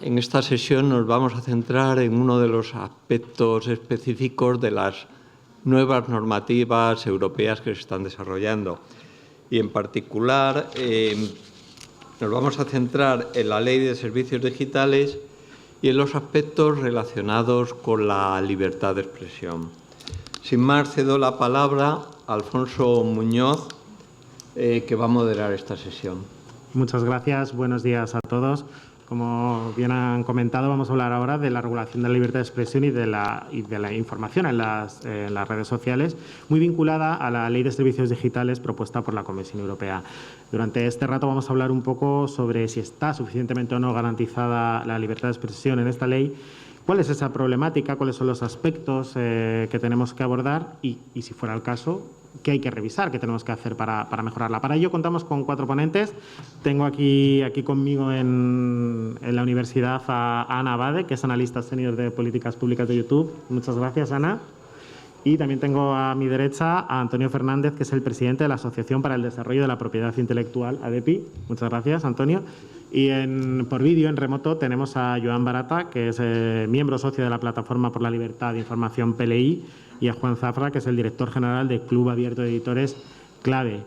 en esta sesión nos vamos a centrar en uno de los aspectos específicos de las nuevas normativas europeas que se están desarrollando. Y en particular nos vamos a centrar en la Ley de Servicios Digitales y en los aspectos relacionados con la libertad de expresión. Sin más, cedo la palabra a Alfonso Muñoz, que va a moderar esta sesión. Muchas gracias. Buenos días a todos. Como bien han comentado, vamos a hablar ahora de la regulación de la libertad de expresión y de la información en las redes sociales, muy vinculada a la Ley de Servicios Digitales propuesta por la Comisión Europea. Durante este rato vamos a hablar un poco sobre si está suficientemente o no garantizada la libertad de expresión en esta ley, cuál es esa problemática, cuáles son los aspectos que tenemos que abordar y, si fuera el caso, qué hay que revisar, qué tenemos que hacer para mejorarla. Para ello contamos con 4 ponentes. Tengo aquí conmigo en la universidad a Ana Abade, que es analista senior de políticas públicas de YouTube. Muchas gracias, Ana. Y también tengo a mi derecha a Antonio Fernández, que es el presidente de la Asociación para el Desarrollo de la Propiedad Intelectual, ADEPI. Muchas gracias, Antonio. Y por vídeo, en remoto, tenemos a Joan Barata, que es miembro socio de la Plataforma por la Libertad de Información PLI, y a Juan Zafra, que es el director general de Club Abierto de Editores Clave.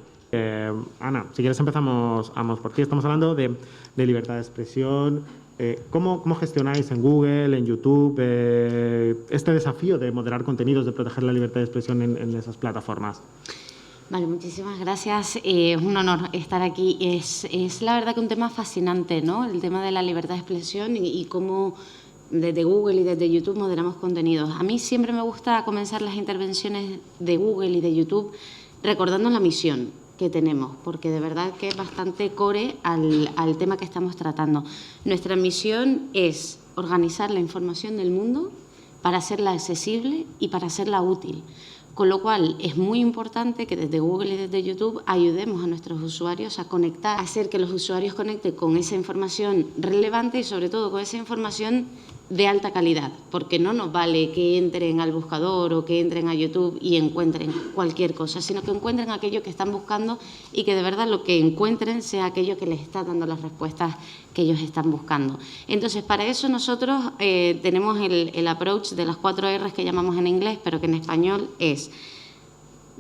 Ana, si quieres empezamos por ti. Estamos hablando de libertad de expresión. ¿Cómo gestionáis en Google, en YouTube, este desafío de moderar contenidos, de proteger la libertad de expresión en esas plataformas? Vale, muchísimas gracias. Es un honor estar aquí. Es la verdad que un tema fascinante, ¿no? El tema de la libertad de expresión y cómo desde Google y desde YouTube moderamos contenidos. A mí siempre me gusta comenzar las intervenciones de Google y de YouTube recordando la misión que tenemos, porque de verdad que es bastante core al tema que estamos tratando. Nuestra misión es organizar la información del mundo para hacerla accesible y para hacerla útil. Con lo cual, es muy importante que desde Google y desde YouTube ayudemos a nuestros usuarios a conectar, a hacer que los usuarios conecten con esa información relevante y, sobre todo, con esa información de alta calidad, porque no nos vale que entren al buscador o que entren a YouTube y encuentren cualquier cosa, sino que encuentren aquello que están buscando y que de verdad lo que encuentren sea aquello que les está dando las respuestas que ellos están buscando. Entonces, para eso nosotros tenemos el approach de las 4 R's que llamamos en inglés, pero que en español es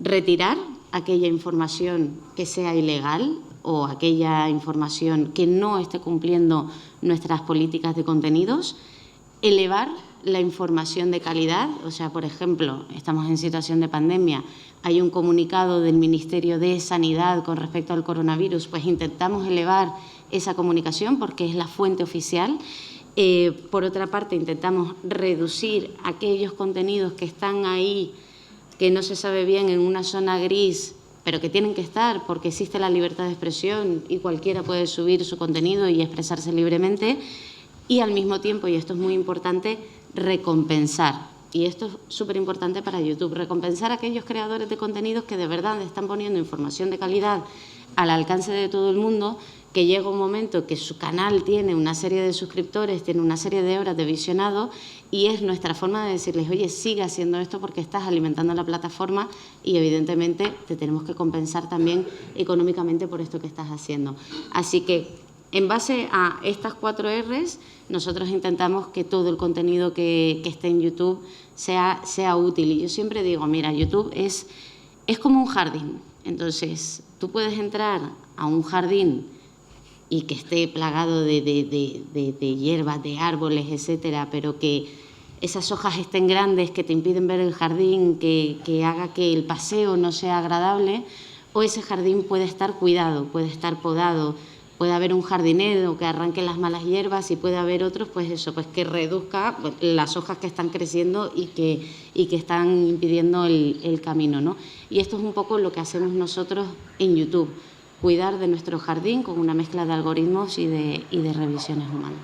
retirar aquella información que sea ilegal o aquella información que no esté cumpliendo nuestras políticas de contenidos, elevar la información de calidad. O sea, por ejemplo, estamos en situación de pandemia, hay un comunicado del Ministerio de Sanidad con respecto al coronavirus, pues intentamos elevar esa comunicación porque es la fuente oficial. Por otra parte, intentamos reducir aquellos contenidos que están ahí, que no se sabe bien, en una zona gris, pero que tienen que estar porque existe la libertad de expresión y cualquiera puede subir su contenido y expresarse libremente. Y al mismo tiempo, y esto es muy importante, recompensar. Y esto es súper importante para YouTube, recompensar a aquellos creadores de contenidos que de verdad están poniendo información de calidad al alcance de todo el mundo, que llega un momento que su canal tiene una serie de suscriptores, tiene una serie de horas de visionado y es nuestra forma de decirles, oye, sigue haciendo esto porque estás alimentando la plataforma y evidentemente te tenemos que compensar también económicamente por esto que estás haciendo. Así que, en base a estas 4 R's, nosotros intentamos que todo el contenido que esté en YouTube sea útil. Y yo siempre digo, mira, YouTube es como un jardín. Entonces, tú puedes entrar a un jardín y que esté plagado de hierbas, de árboles, etcétera, pero que esas hojas estén grandes, que te impiden ver el jardín, que haga que el paseo no sea agradable, o ese jardín puede estar cuidado, puede estar podado. Puede haber un jardinero que arranque las malas hierbas y puede haber otros, pues eso, pues que reduzca las hojas que están creciendo y que están impidiendo el camino, ¿no? Y esto es un poco lo que hacemos nosotros en YouTube, cuidar de nuestro jardín con una mezcla de algoritmos y de revisiones humanas.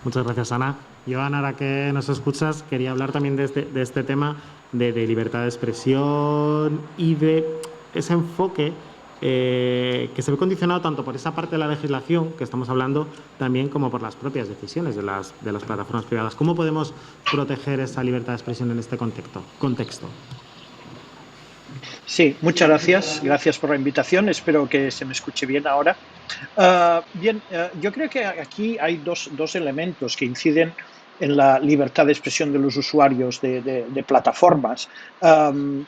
Muchas gracias, Ana. Joan, ahora que nos escuchas, quería hablar también de este tema de libertad de expresión y de ese enfoque que se ve condicionado tanto por esa parte de la legislación que estamos hablando, también como por las propias decisiones de las plataformas privadas. ¿Cómo podemos proteger esa libertad de expresión en este contexto? Sí, muchas gracias. Gracias por la invitación. Espero que se me escuche bien ahora. Bien, yo creo que aquí hay dos elementos que inciden en la libertad de expresión de los usuarios de plataformas,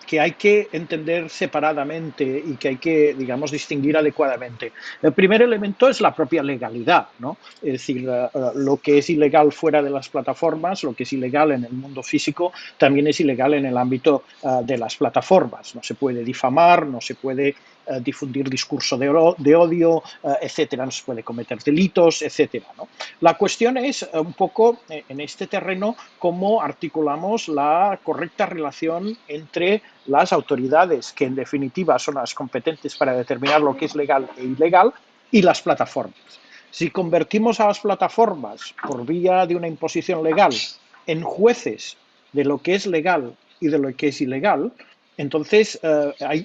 que hay que entender separadamente y que hay que, digamos, distinguir adecuadamente. El primer elemento es la propia legalidad, ¿no? Es decir, lo que es ilegal fuera de las plataformas, lo que es ilegal en el mundo físico, también es ilegal en el ámbito de las plataformas. No se puede difamar, no se puede difundir discurso de odio, etcétera, no se puede cometer delitos, etcétera, ¿no? La cuestión es un poco en este terreno cómo articulamos la correcta relación entre las autoridades, que en definitiva son las competentes para determinar lo que es legal e ilegal, y las plataformas. Si convertimos a las plataformas por vía de una imposición legal en jueces de lo que es legal y de lo que es ilegal, entonces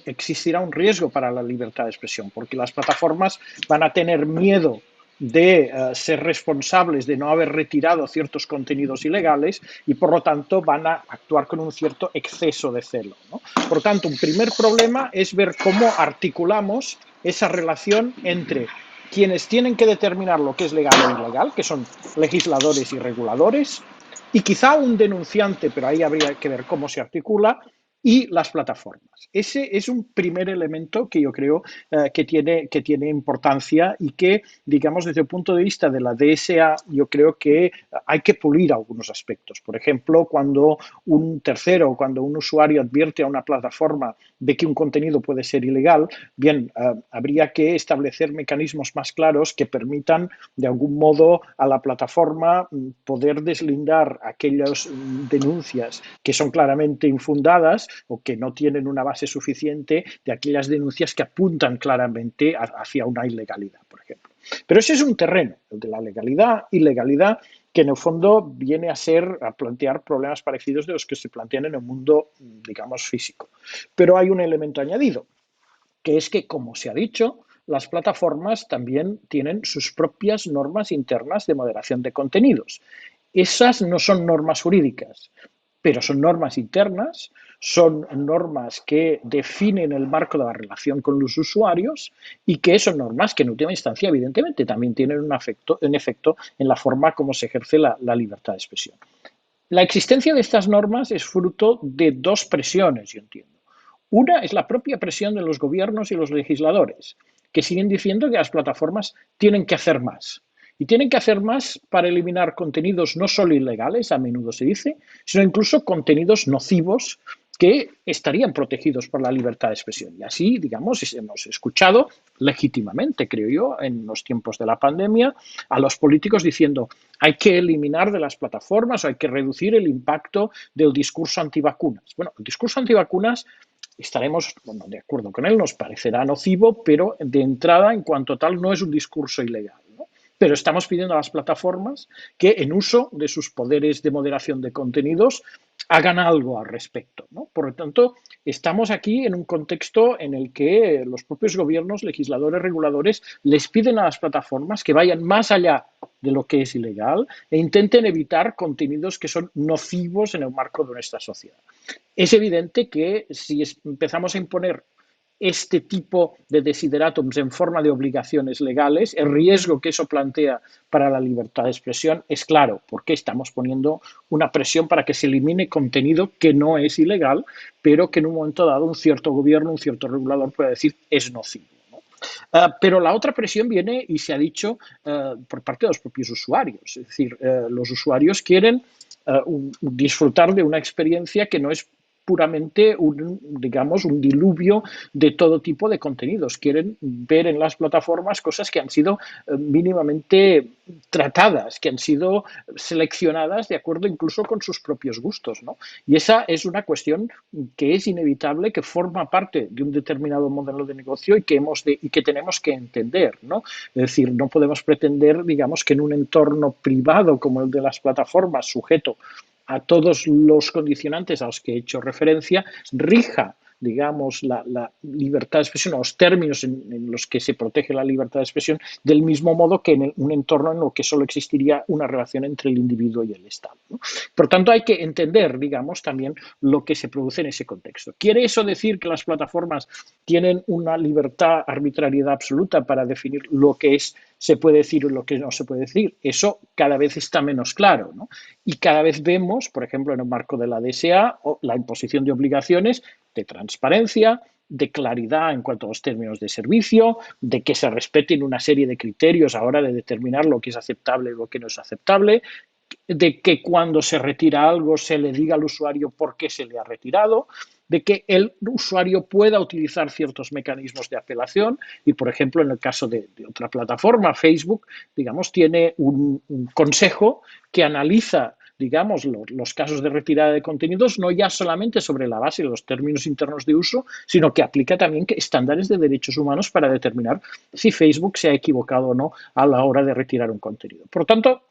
existirá un riesgo para la libertad de expresión, porque las plataformas van a tener miedo de ser responsables de no haber retirado ciertos contenidos ilegales y por lo tanto van a actuar con un cierto exceso de celo, ¿no? Por lo tanto, un primer problema es ver cómo articulamos esa relación entre quienes tienen que determinar lo que es legal o ilegal, que son legisladores y reguladores, y quizá un denunciante, pero ahí habría que ver cómo se articula, y las plataformas. Ese es un primer elemento que yo creo que tiene importancia y que, digamos, desde el punto de vista de la DSA, yo creo que hay que pulir algunos aspectos. Por ejemplo, cuando un tercero, cuando un usuario advierte a una plataforma de que un contenido puede ser ilegal, bien, habría que establecer mecanismos más claros que permitan, de algún modo, a la plataforma poder deslindar aquellas denuncias que son claramente infundadas o que no tienen una base suficiente de aquellas denuncias que apuntan claramente hacia una ilegalidad, por ejemplo. Pero ese es un terreno, el de la legalidad, ilegalidad, que en el fondo viene a plantear problemas parecidos de los que se plantean en el mundo, digamos, físico. Pero hay un elemento añadido, que es que, como se ha dicho, las plataformas también tienen sus propias normas internas de moderación de contenidos. Esas no son normas jurídicas, pero son normas internas, son normas que definen el marco de la relación con los usuarios y que son normas que en última instancia evidentemente también tienen un efecto en la forma como se ejerce la libertad de expresión. La existencia de estas normas es fruto de dos presiones, yo entiendo. Una es la propia presión de los gobiernos y los legisladores, que siguen diciendo que las plataformas tienen que hacer más. Y tienen que hacer más para eliminar contenidos no solo ilegales, a menudo se dice, sino incluso contenidos nocivos que estarían protegidos por la libertad de expresión. Y así, digamos, hemos escuchado legítimamente, creo yo, en los tiempos de la pandemia, a los políticos diciendo hay que eliminar de las plataformas o hay que reducir el impacto del discurso antivacunas. Bueno, el discurso antivacunas estaremos de acuerdo con él, nos parecerá nocivo, pero de entrada, en cuanto tal, no es un discurso ilegal, ¿no? Pero estamos pidiendo a las plataformas que, en uso de sus poderes de moderación de contenidos, hagan algo al respecto, ¿no? Por lo tanto, estamos aquí en un contexto en el que los propios gobiernos, legisladores, reguladores, les piden a las plataformas que vayan más allá de lo que es ilegal e intenten evitar contenidos que son nocivos en el marco de nuestra sociedad. Es evidente que si empezamos a imponer este tipo de desiderátums en forma de obligaciones legales, el riesgo que eso plantea para la libertad de expresión es claro, porque estamos poniendo una presión para que se elimine contenido que no es ilegal, pero que en un momento dado un cierto gobierno, un cierto regulador puede decir es nocivo. Pero la otra presión viene, y se ha dicho, por parte de los propios usuarios. Es decir, los usuarios quieren disfrutar de una experiencia que no es puramente digamos, un diluvio de todo tipo de contenidos. Quieren ver en las plataformas cosas que han sido mínimamente tratadas, que han sido seleccionadas de acuerdo incluso con sus propios gustos, ¿no? Y esa es una cuestión que es inevitable, que forma parte de un determinado modelo de negocio y que tenemos que entender, ¿no? Es decir, no podemos pretender, digamos, que en un entorno privado como el de las plataformas, sujeto a todos los condicionantes a los que he hecho referencia, rija digamos, la libertad de expresión, los términos en los que se protege la libertad de expresión, del mismo modo que en un entorno en el que solo existiría una relación entre el individuo y el Estado, ¿no? Por tanto, hay que entender, digamos, también lo que se produce en ese contexto. ¿Quiere eso decir que las plataformas tienen una libertad, arbitrariedad absoluta para definir lo que se puede decir y lo que no se puede decir? Eso cada vez está menos claro, ¿no? Y cada vez vemos, por ejemplo, en el marco de la DSA, la imposición de obligaciones de transparencia, de claridad en cuanto a los términos de servicio, de que se respeten una serie de criterios a la hora de determinar lo que es aceptable y lo que no es aceptable, de que cuando se retira algo se le diga al usuario por qué se le ha retirado, de que el usuario pueda utilizar ciertos mecanismos de apelación y, por ejemplo, en el caso de otra plataforma, Facebook, digamos, tiene un consejo que analiza, digamos, los casos de retirada de contenidos no ya solamente sobre la base de los términos internos de uso, sino que aplica también estándares de derechos humanos para determinar si Facebook se ha equivocado o no a la hora de retirar un contenido. Por tanto,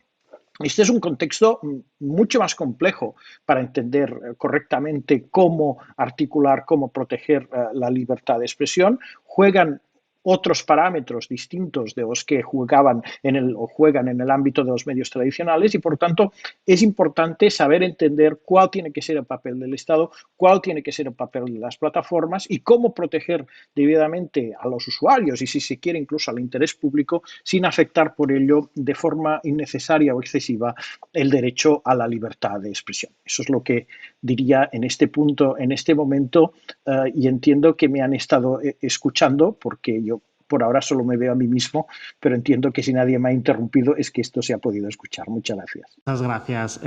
este es un contexto mucho más complejo para entender correctamente cómo articular, cómo proteger la libertad de expresión. Juegan otros parámetros distintos de los que juegan en el ámbito de los medios tradicionales y, por tanto, es importante saber entender cuál tiene que ser el papel del Estado, cuál tiene que ser el papel de las plataformas y cómo proteger debidamente a los usuarios y, si se quiere, incluso al interés público sin afectar por ello de forma innecesaria o excesiva el derecho a la libertad de expresión. Eso es lo que diría en este punto, en este momento, y entiendo que me han estado escuchando porque yo por ahora solo me veo a mí mismo, pero entiendo que si nadie me ha interrumpido es que esto se ha podido escuchar. Muchas gracias. Muchas gracias.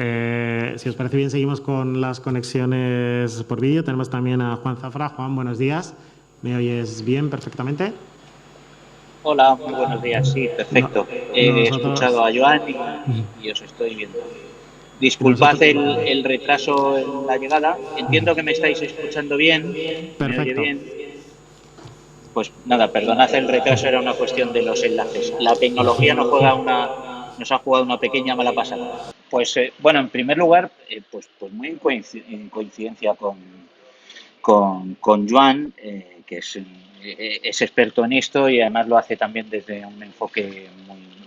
Si os parece bien, seguimos con las conexiones por vídeo. Tenemos también a Juan Zafra. Juan, buenos días. ¿Me oyes bien, perfectamente? Hola, muy buenos días. Sí, perfecto. He escuchado a Joan y os estoy viendo. Disculpad el retraso en la llegada. Entiendo que me estáis escuchando bien. Perfecto. ¿Me oye bien? Pues nada, perdonad el retraso, era una cuestión de los enlaces. La tecnología nos ha jugado una pequeña mala pasada. Pues bueno, en primer lugar, pues muy en coincidencia con Joan, que es experto en esto y además lo hace también desde un enfoque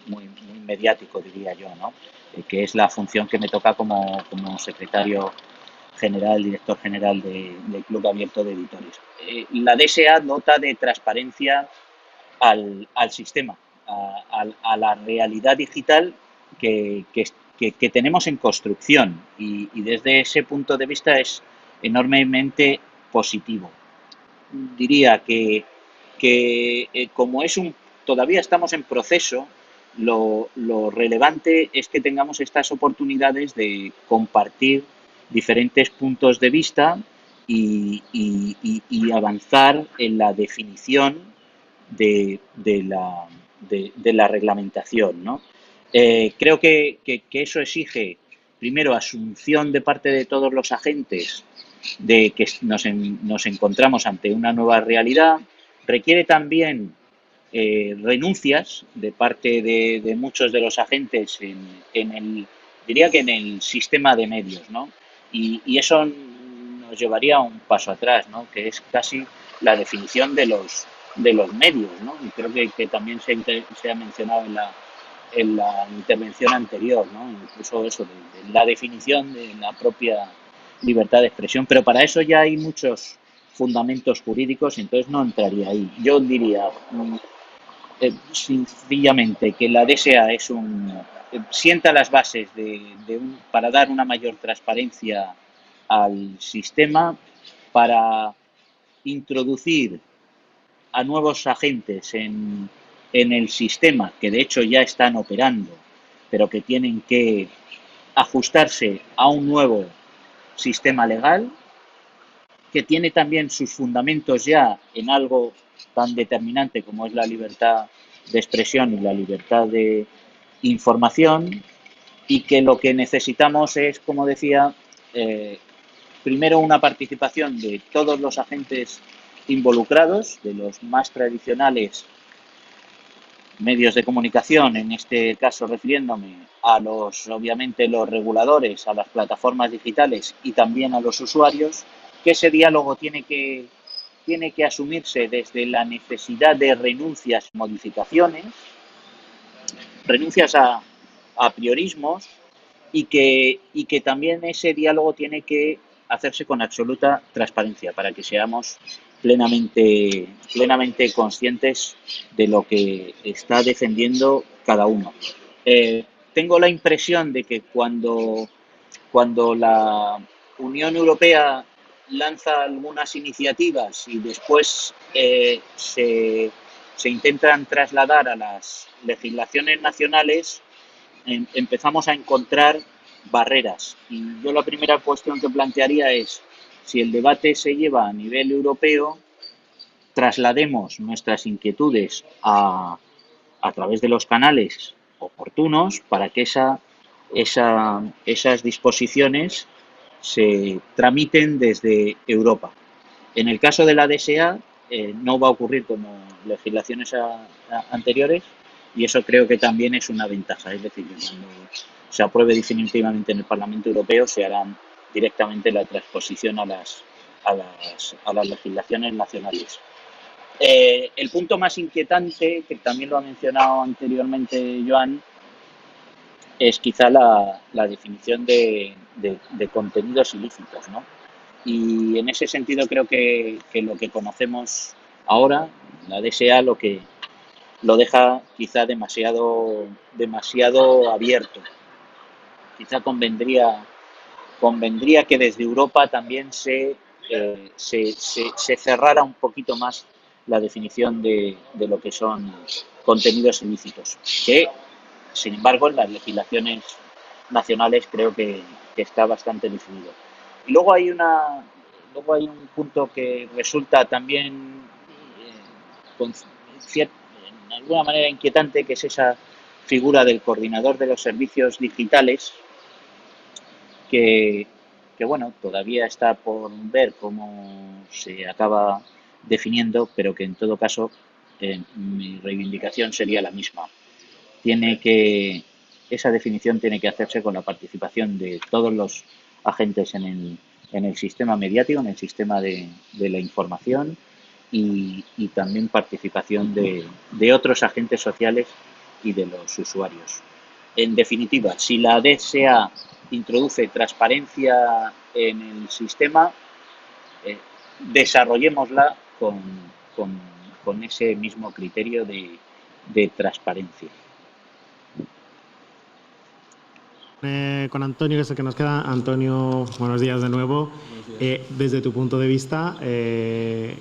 muy mediático, diría yo, ¿no? Que es la función que me toca como secretario general, director general del Club Abierto de Editores. La DSA dota de transparencia al sistema, a la realidad digital que tenemos en construcción y desde ese punto de vista es enormemente positivo. Diría que como todavía estamos en proceso, lo relevante es que tengamos estas oportunidades de compartir diferentes puntos de vista y avanzar en la definición de la reglamentación, ¿no? Creo que eso exige, primero, asunción de parte de todos los agentes de que nos encontramos ante una nueva realidad. Requiere también renuncias de parte de muchos de los agentes diría que en el sistema de medios, ¿no? Y eso nos llevaría a un paso atrás, ¿no? Que es casi la definición de los medios, ¿no? Y creo que también se ha mencionado en la intervención anterior, ¿no? Incluso eso, de la definición de la propia libertad de expresión, pero para eso ya hay muchos fundamentos jurídicos y entonces no entraría ahí. Yo diría sencillamente que la DSA sienta las bases para dar una mayor transparencia al sistema, para introducir a nuevos agentes en el sistema, que de hecho ya están operando, pero que tienen que ajustarse a un nuevo sistema legal, que tiene también sus fundamentos ya en algo tan determinante como es la libertad de expresión y la libertad de información, y que lo que necesitamos es, como decía, primero una participación de todos los agentes involucrados, de los más tradicionales medios de comunicación, en este caso refiriéndome a obviamente los reguladores, a las plataformas digitales y también a los usuarios, que ese diálogo tiene que tiene que asumirse desde la necesidad de renuncias, modificaciones, renuncias a priorismos, y que también ese diálogo tiene que hacerse con absoluta transparencia para que seamos plenamente conscientes de lo que está defendiendo cada uno. Tengo la impresión de que cuando la Unión Europea lanza algunas iniciativas y después se intentan trasladar a las legislaciones nacionales, empezamos a encontrar barreras. Y yo la primera cuestión que plantearía es, si el debate se lleva a nivel europeo, traslademos nuestras inquietudes a través de los canales oportunos para que esas disposiciones se tramiten desde Europa. En el caso de la DSA no va a ocurrir como legislaciones anteriores, y eso creo que también es una ventaja. Es decir, cuando se apruebe definitivamente en el Parlamento Europeo, se harán directamente la transposición a las legislaciones nacionales. El punto más inquietante, que también lo ha mencionado anteriormente Joan, es quizá la definición de contenidos ilícitos, ¿no? Y en ese sentido creo que lo que conocemos ahora, la DSA, lo deja quizá demasiado abierto. Quizá convendría que desde Europa también se cerrara un poquito más la definición de lo que son contenidos ilícitos, que sin embargo en las legislaciones nacionales creo que está bastante definido. Y luego hay un punto que resulta también en alguna manera inquietante, que es esa figura del coordinador de los servicios digitales, que bueno, todavía está por ver cómo se acaba definiendo, pero que en todo caso mi reivindicación sería la misma. Esa definición tiene que hacerse con la participación de todos los agentes en el sistema mediático, en el sistema de la información, y también participación de otros agentes sociales y de los usuarios. En definitiva, si la DSA introduce transparencia en el sistema, desarrollémosla con ese mismo criterio de transparencia. Con Antonio, que es el que nos queda. Antonio, buenos días de nuevo. Desde tu punto de vista, ¿qué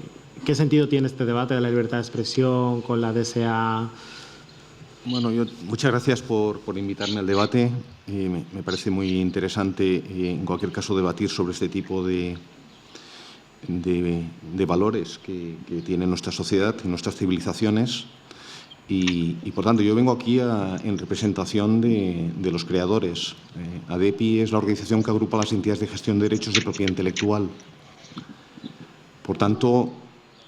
sentido tiene este debate de la libertad de expresión con la DSA? Bueno, muchas gracias por invitarme al debate. Me parece muy interesante, en cualquier caso, debatir sobre este tipo de valores que tiene nuestra sociedad y nuestras civilizaciones. Y, por tanto, yo vengo aquí en representación de los creadores. ADEPI es la organización que agrupa las entidades de gestión de derechos de propiedad intelectual. Por tanto,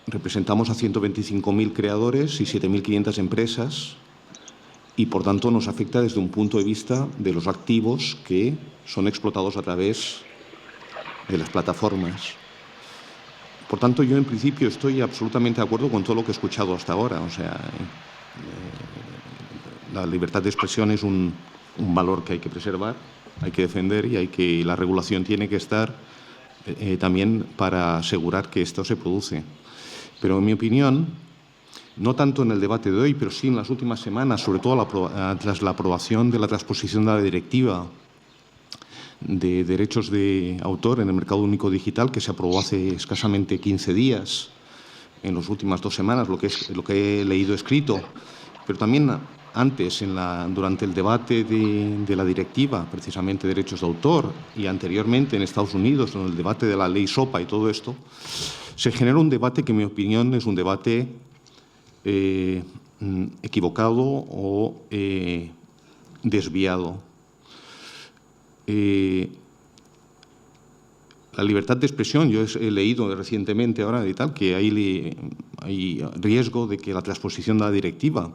representamos a 125.000 creadores y 7.500 empresas, y, por tanto, nos afecta desde un punto de vista de los activos que son explotados a través de las plataformas. Por tanto, yo, en principio, estoy absolutamente de acuerdo con todo lo que he escuchado hasta ahora. O sea, la libertad de expresión es un valor que hay que preservar, hay que defender, y la regulación tiene que estar también para asegurar que esto se produce. Pero, en mi opinión, no tanto en el debate de hoy, pero sí en las últimas semanas, sobre todo tras la aprobación de la transposición de la Directiva de Derechos de Autor en el Mercado Único Digital, que se aprobó hace escasamente 15 días, en las últimas 2 semanas, lo que he leído escrito, pero también antes, durante el debate de la directiva, precisamente de derechos de autor, y anteriormente en Estados Unidos, en el debate de la ley SOPA y todo esto, se genera un debate que, en mi opinión, es un debate equivocado o desviado. La libertad de expresión, yo he leído recientemente ahora y tal, que hay riesgo de que la transposición de la directiva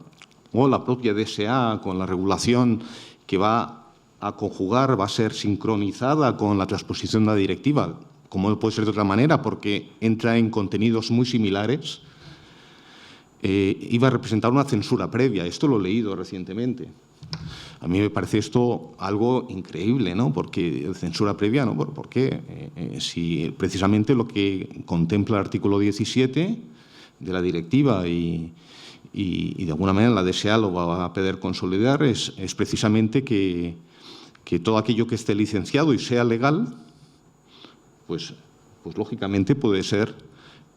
o la propia DSA, con la regulación que va a conjugar, va a ser sincronizada con la transposición de la directiva, como puede ser de otra manera, porque entra en contenidos muy similares, iba a representar una censura previa. Esto lo he leído recientemente. A mí me parece esto algo increíble, ¿no? Porque censura previa, ¿no? ¿Por qué? Si precisamente lo que contempla el artículo 17 de la directiva y de alguna manera la DSA lo va a poder consolidar es precisamente que todo aquello que esté licenciado y sea legal, pues lógicamente puede ser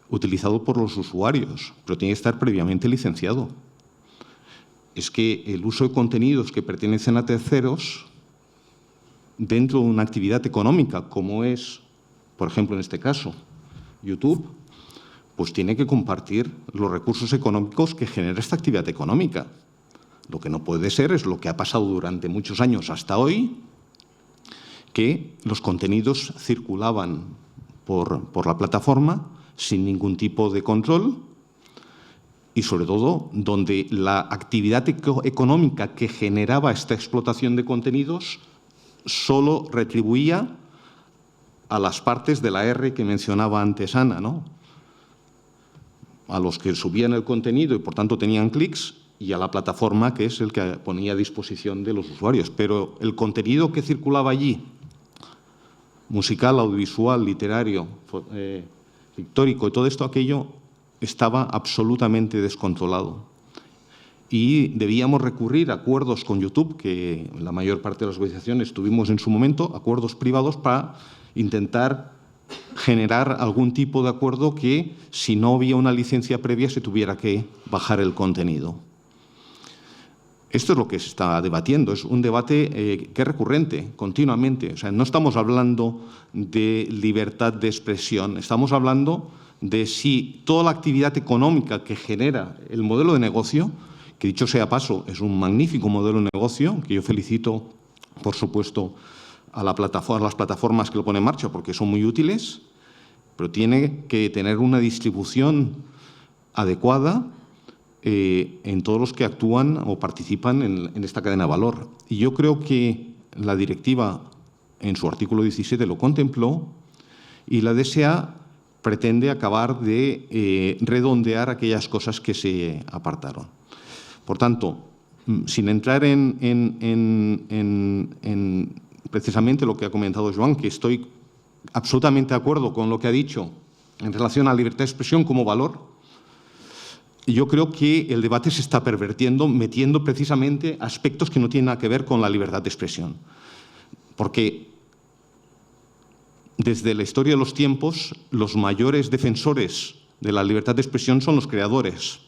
utilizado por los usuarios, pero tiene que estar previamente licenciado. Es que el uso de contenidos que pertenecen a terceros dentro de una actividad económica, como es, por ejemplo, en este caso, YouTube, pues tiene que compartir los recursos económicos que genera esta actividad económica. Lo que no puede ser es lo que ha pasado durante muchos años hasta hoy, que los contenidos circulaban por la plataforma sin ningún tipo de control y, sobre todo, donde la actividad económica que generaba esta explotación de contenidos solo retribuía a las partes de la R que mencionaba antes Ana, ¿no? A los que subían el contenido y, por tanto, tenían clics, y a la plataforma, que es el que ponía a disposición de los usuarios. Pero el contenido que circulaba allí, musical, audiovisual, literario, pictórico y todo esto, aquello estaba absolutamente descontrolado. Y debíamos recurrir a acuerdos con YouTube, que la mayor parte de las organizaciones tuvimos en su momento, acuerdos privados para intentar generar algún tipo de acuerdo que, si no había una licencia previa, se tuviera que bajar el contenido. Esto es lo que se está debatiendo, es un debate que es recurrente, continuamente. O sea, no estamos hablando de libertad de expresión, estamos hablando de si toda la actividad económica que genera el modelo de negocio, que dicho sea paso, es un magnífico modelo de negocio, que yo felicito, por supuesto, a las plataformas que lo ponen en marcha, porque son muy útiles, pero tiene que tener una distribución adecuada en todos los que actúan o participan en esta cadena de valor. Y yo creo que la directiva, en su artículo 17, lo contempló, y la DSA pretende acabar de redondear aquellas cosas que se apartaron. Por tanto, sin entrar en precisamente lo que ha comentado Joan, que estoy absolutamente de acuerdo con lo que ha dicho en relación a la libertad de expresión como valor, yo creo que el debate se está pervirtiendo, metiendo precisamente aspectos que no tienen nada que ver con la libertad de expresión. Porque desde la historia de los tiempos, los mayores defensores de la libertad de expresión son los creadores.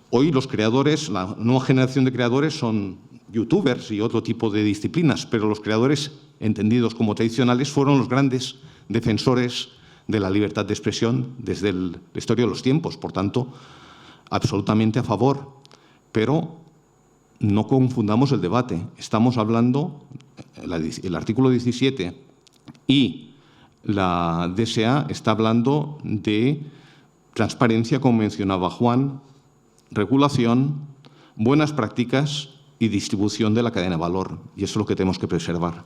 Hoy los creadores, la nueva generación de creadores son youtubers y otro tipo de disciplinas, pero los creadores, entendidos como tradicionales, fueron los grandes defensores de la libertad de expresión desde la historia de los tiempos. Por tanto, absolutamente a favor. Pero no confundamos el debate. Estamos hablando, el artículo 17 y la DSA está hablando de transparencia, como mencionaba Juan, regulación, buenas prácticas y distribución de la cadena de valor. Y eso es lo que tenemos que preservar.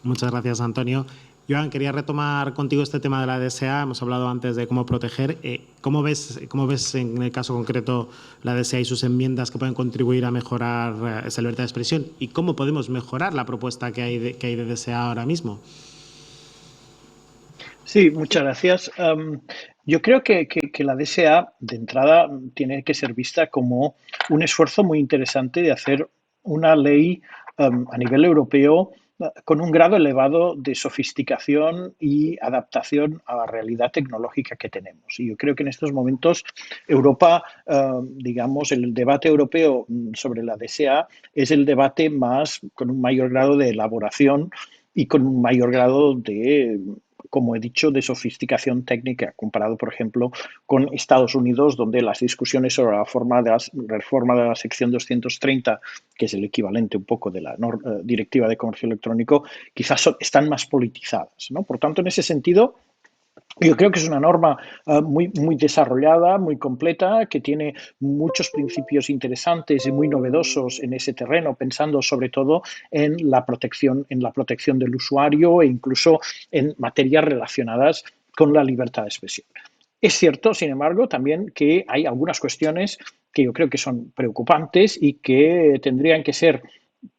Muchas gracias, Antonio. Joan, quería retomar contigo este tema de la DSA. Hemos hablado antes de cómo proteger. ¿Cómo ves en el caso concreto la DSA y sus enmiendas que pueden contribuir a mejorar esa libertad de expresión? ¿Y cómo podemos mejorar la propuesta que hay de DSA ahora mismo? Sí, muchas gracias. Yo creo que la DSA, de entrada, tiene que ser vista como un esfuerzo muy interesante de hacer una ley a nivel europeo con un grado elevado de sofisticación y adaptación a la realidad tecnológica que tenemos. Y yo creo que en estos momentos Europa, digamos, el debate europeo sobre la DSA es el debate con un mayor grado de elaboración y con un mayor grado de, como he dicho, de sofisticación técnica, comparado, por ejemplo, con Estados Unidos, donde las discusiones sobre la reforma de la sección 230, que es el equivalente un poco de la Directiva de Comercio Electrónico, quizás están más politizadas, ¿no? Por tanto, en ese sentido, Yo creo que es una norma muy desarrollada, muy completa, que tiene muchos principios interesantes y muy novedosos en ese terreno, pensando sobre todo en la protección del usuario e incluso en materias relacionadas con la libertad de expresión. Es cierto, sin embargo, también que hay algunas cuestiones que yo creo que son preocupantes y que tendrían que ser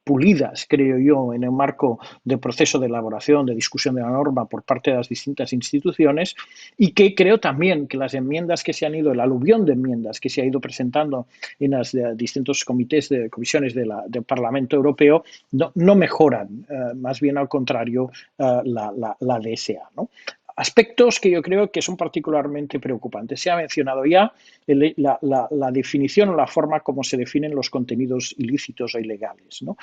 pulidas, creo yo, en el marco del proceso de elaboración, de discusión de la norma por parte de las distintas instituciones, y que creo también que las enmiendas que se han ido, el aluvión de enmiendas que se ha ido presentando en los distintos comisiones del Parlamento Europeo no mejoran, más bien al contrario, la DSA, ¿no? Aspectos que yo creo que son particularmente preocupantes. Se ha mencionado ya la definición o la forma como se definen los contenidos ilícitos o ilegales, ¿no?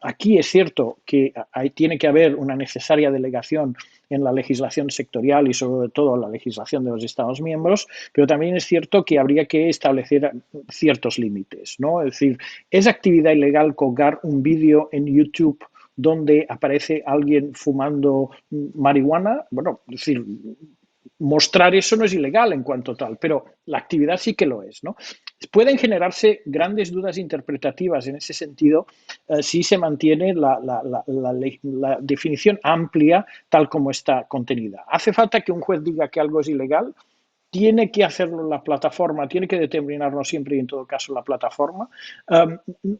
Aquí es cierto que tiene que haber una necesaria delegación en la legislación sectorial y sobre todo la legislación de los Estados miembros, pero también es cierto que habría que establecer ciertos límites, ¿no? Es decir, ¿es actividad ilegal colgar un vídeo en YouTube donde aparece alguien fumando marihuana? Bueno, es decir, mostrar eso no es ilegal en cuanto tal, pero la actividad sí que lo es, ¿no? Pueden generarse grandes dudas interpretativas en ese sentido si se mantiene la definición amplia tal como está contenida. ¿Hace falta que un juez diga que algo es ilegal? Tiene que hacerlo la plataforma, tiene que determinarlo siempre y en todo caso la plataforma,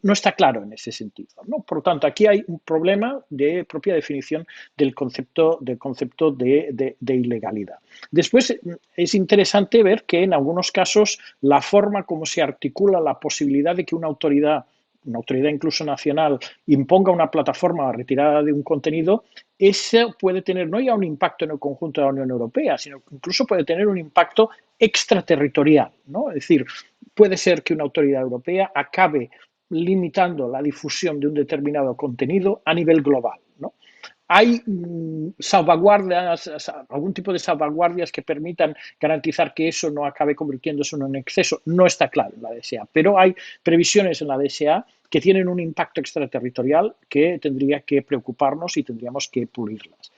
no está claro en ese sentido, ¿no? Por lo tanto, aquí hay un problema de propia definición del concepto de ilegalidad. Después, es interesante ver que en algunos casos la forma como se articula la posibilidad de que una autoridad incluso nacional, imponga una plataforma retirada de un contenido, eso puede tener no ya un impacto en el conjunto de la Unión Europea, sino que incluso puede tener un impacto extraterritorial, ¿no? Es decir, puede ser que una autoridad europea acabe limitando la difusión de un determinado contenido a nivel global, ¿no? ¿Hay salvaguardias, algún tipo de salvaguardias que permitan garantizar que eso no acabe convirtiéndose en un exceso? No está claro en la DSA, pero hay previsiones en la DSA que tienen un impacto extraterritorial que tendría que preocuparnos y tendríamos que pulirlas.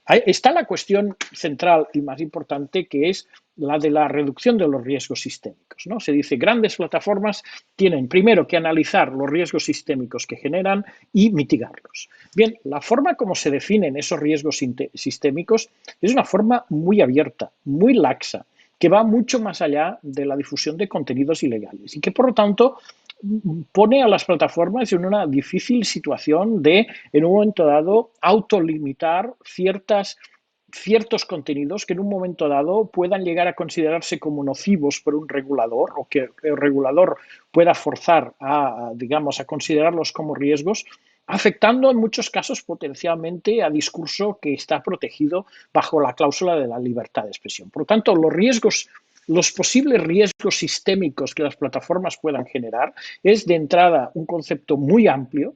Está la cuestión central y más importante, que es la de la reducción de los riesgos sistémicos, ¿no? Se dice grandes plataformas tienen primero que analizar los riesgos sistémicos que generan y mitigarlos. Bien, la forma como se definen esos riesgos sistémicos es una forma muy abierta, muy laxa, que va mucho más allá de la difusión de contenidos ilegales y que, por lo tanto, pone a las plataformas en una difícil situación de, en un momento dado, autolimitar ciertos contenidos que en un momento dado puedan llegar a considerarse como nocivos por un regulador o que el regulador pueda forzar digamos, a considerarlos como riesgos, afectando en muchos casos potencialmente a discurso que está protegido bajo la cláusula de la libertad de expresión. Por lo tanto, los posibles riesgos sistémicos que las plataformas puedan generar es, de entrada, un concepto muy amplio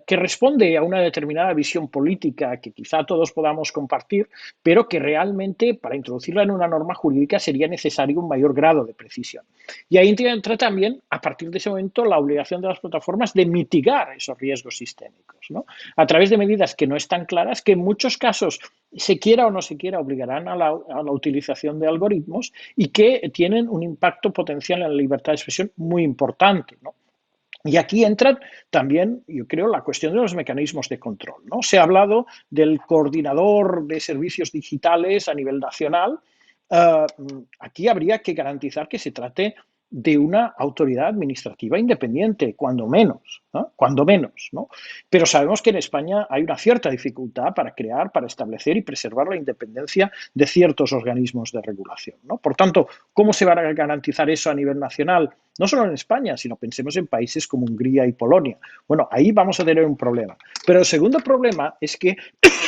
que responde a una determinada visión política que quizá todos podamos compartir, pero que realmente para introducirla en una norma jurídica sería necesario un mayor grado de precisión. Y ahí entra también, a partir de ese momento, la obligación de las plataformas de mitigar esos riesgos sistémicos, ¿no? A través de medidas que no están claras, que en muchos casos, se quiera o no se quiera, obligarán a la utilización de algoritmos y que tienen un impacto potencial en la libertad de expresión muy importante, ¿no? Y aquí entran también, yo creo, la cuestión de los mecanismos de control, ¿no? Se ha hablado del coordinador de servicios digitales a nivel nacional. Aquí habría que garantizar que se trate de una autoridad administrativa independiente, cuando menos, ¿no? Cuando menos, ¿no? Pero sabemos que en España hay una cierta dificultad para crear, para establecer y preservar la independencia de ciertos organismos de regulación, ¿no? Por tanto, ¿cómo se va a garantizar eso a nivel nacional? No solo en España, sino pensemos en países como Hungría y Polonia. Bueno, ahí vamos a tener un problema. Pero el segundo problema es que,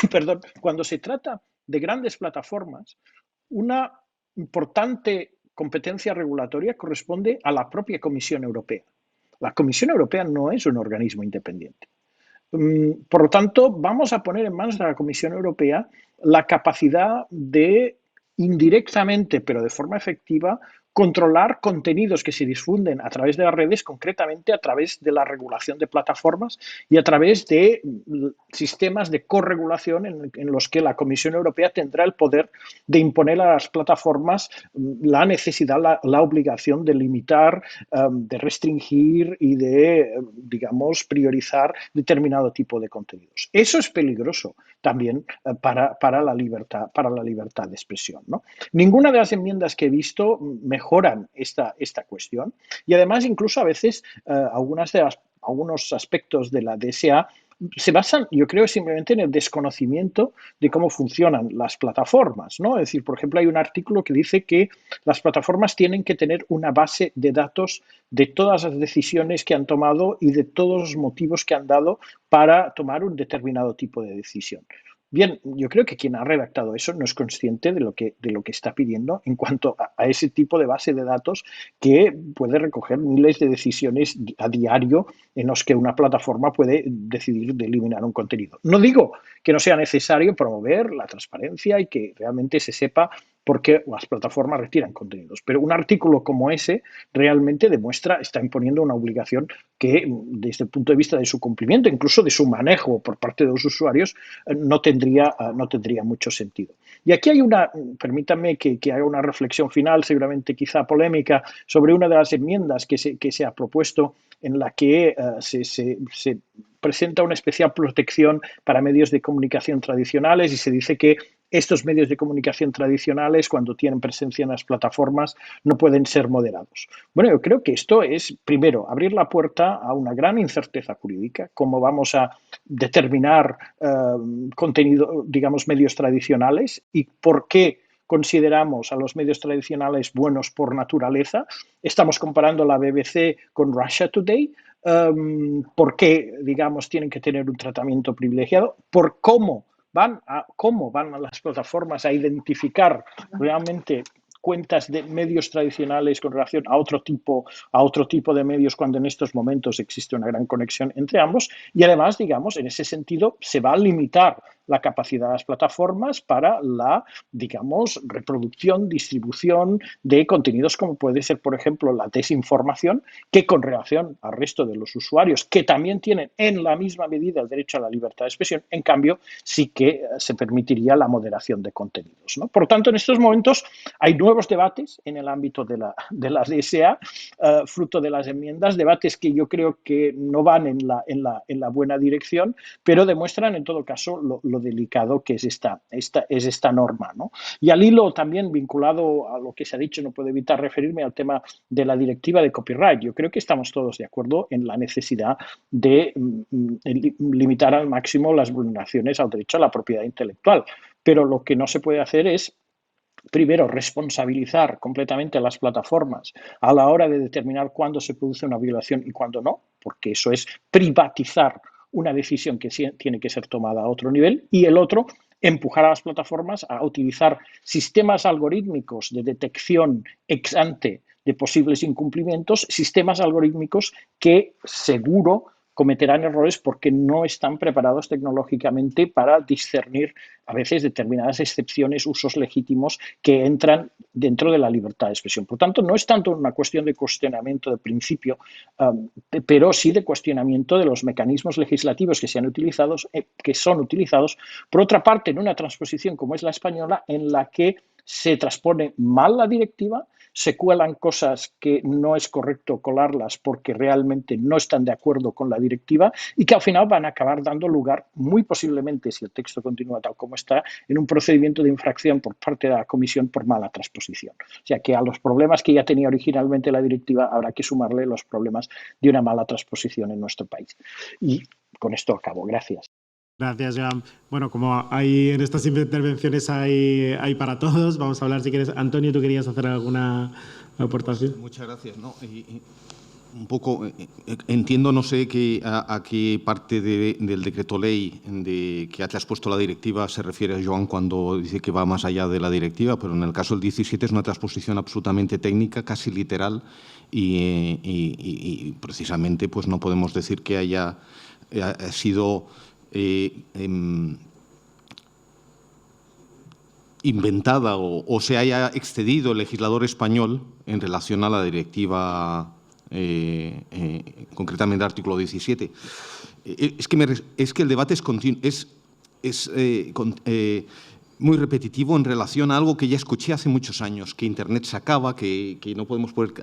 perdón, cuando se trata de grandes plataformas, una importante competencia regulatoria corresponde a la propia Comisión Europea. La Comisión Europea no es un organismo independiente. Por lo tanto, vamos a poner en manos de la Comisión Europea la capacidad de, indirectamente, pero de forma efectiva, controlar contenidos que se difunden a través de las redes, concretamente a través de la regulación de plataformas y a través de sistemas de corregulación en los que la Comisión Europea tendrá el poder de imponer a las plataformas la necesidad, la obligación de limitar, de restringir y de, digamos, priorizar determinado tipo de contenidos. Eso es peligroso también para la libertad de expresión, ¿no? Ninguna de las enmiendas que he visto mejoran esta cuestión y además incluso a veces algunos aspectos de la DSA se basan, yo creo, simplemente en el desconocimiento de cómo funcionan las plataformas, ¿no? Es decir, por ejemplo, hay un artículo que dice que las plataformas tienen que tener una base de datos de todas las decisiones que han tomado y de todos los motivos que han dado para tomar un determinado tipo de decisión. Bien, yo creo que quien ha redactado eso no es consciente de lo que está pidiendo en cuanto a ese tipo de base de datos que puede recoger miles de decisiones a diario en los que una plataforma puede decidir de eliminar un contenido. No digo que no sea necesario promover la transparencia y que realmente se sepa por qué las plataformas retiran contenidos, pero un artículo como ese realmente está imponiendo una obligación que desde el punto de vista de su cumplimiento, incluso de su manejo por parte de los usuarios, no tendría mucho sentido. Y aquí hay permítanme que haga una reflexión final, seguramente quizá polémica, sobre una de las enmiendas que se ha propuesto en la que se presenta una especial protección para medios de comunicación tradicionales y se dice que estos medios de comunicación tradicionales, cuando tienen presencia en las plataformas, no pueden ser moderados. Bueno, yo creo que esto es, primero, abrir la puerta a una gran incerteza jurídica, cómo vamos a determinar contenido, digamos, medios tradicionales y por qué consideramos a los medios tradicionales buenos por naturaleza. Estamos comparando la BBC con Russia Today. ¿Por qué, digamos, tienen que tener un tratamiento privilegiado? ¿Por cómo van a las plataformas a identificar realmente cuentas de medios tradicionales con relación a otro tipo de medios cuando en estos momentos existe una gran conexión entre ambos? Y además, digamos, en ese sentido se va a limitar la capacidad de las plataformas para la, digamos, reproducción, distribución de contenidos como puede ser, por ejemplo, la desinformación, que con relación al resto de los usuarios, que también tienen en la misma medida el derecho a la libertad de expresión, en cambio, sí que se permitiría la moderación de contenidos, ¿no? Por lo tanto, en estos momentos hay nuevos debates en el ámbito de la DSA, fruto de las enmiendas, debates que yo creo que no van en la buena dirección, pero demuestran en todo caso lo delicado que es esta norma, ¿no? Y al hilo también vinculado a lo que se ha dicho, no puedo evitar referirme al tema de la directiva de copyright. Yo creo que estamos todos de acuerdo en la necesidad de limitar al máximo las vulneraciones al derecho a la propiedad intelectual, pero lo que no se puede hacer es, primero, responsabilizar completamente a las plataformas a la hora de determinar cuándo se produce una violación y cuándo no, porque eso es privatizar una decisión que tiene que ser tomada a otro nivel, y el otro, empujar a las plataformas a utilizar sistemas algorítmicos de detección ex ante de posibles incumplimientos, sistemas algorítmicos que seguro cometerán errores porque no están preparados tecnológicamente para discernir a veces determinadas excepciones, usos legítimos que entran dentro de la libertad de expresión. Por tanto, no es tanto una cuestión de cuestionamiento de principio, pero sí de cuestionamiento de los mecanismos legislativos que son utilizados, por otra parte, en una transposición como es la española, en la que se transpone mal la directiva, se cuelan cosas que no es correcto colarlas porque realmente no están de acuerdo con la directiva y que al final van a acabar dando lugar, muy posiblemente, si el texto continúa tal como está, en un procedimiento de infracción por parte de la Comisión por mala transposición. O sea que a los problemas que ya tenía originalmente la directiva habrá que sumarle los problemas de una mala transposición en nuestro país. Y con esto acabo. Gracias. Gracias, Joan. Bueno, como hay en estas intervenciones hay para todos, vamos a hablar si quieres. Antonio, ¿tú querías hacer alguna aportación? Pues muchas gracias. No, un poco entiendo, no sé a qué parte del decreto ley que ha traspuesto la directiva se refiere Joan cuando dice que va más allá de la directiva, pero en el caso del 17 es una transposición absolutamente técnica, casi literal, y precisamente pues no podemos decir que haya inventada o se haya excedido el legislador español en relación a la directiva, concretamente el artículo 17. Es que el debate es muy repetitivo en relación a algo que ya escuché hace muchos años, que Internet se acaba, que no podemos poner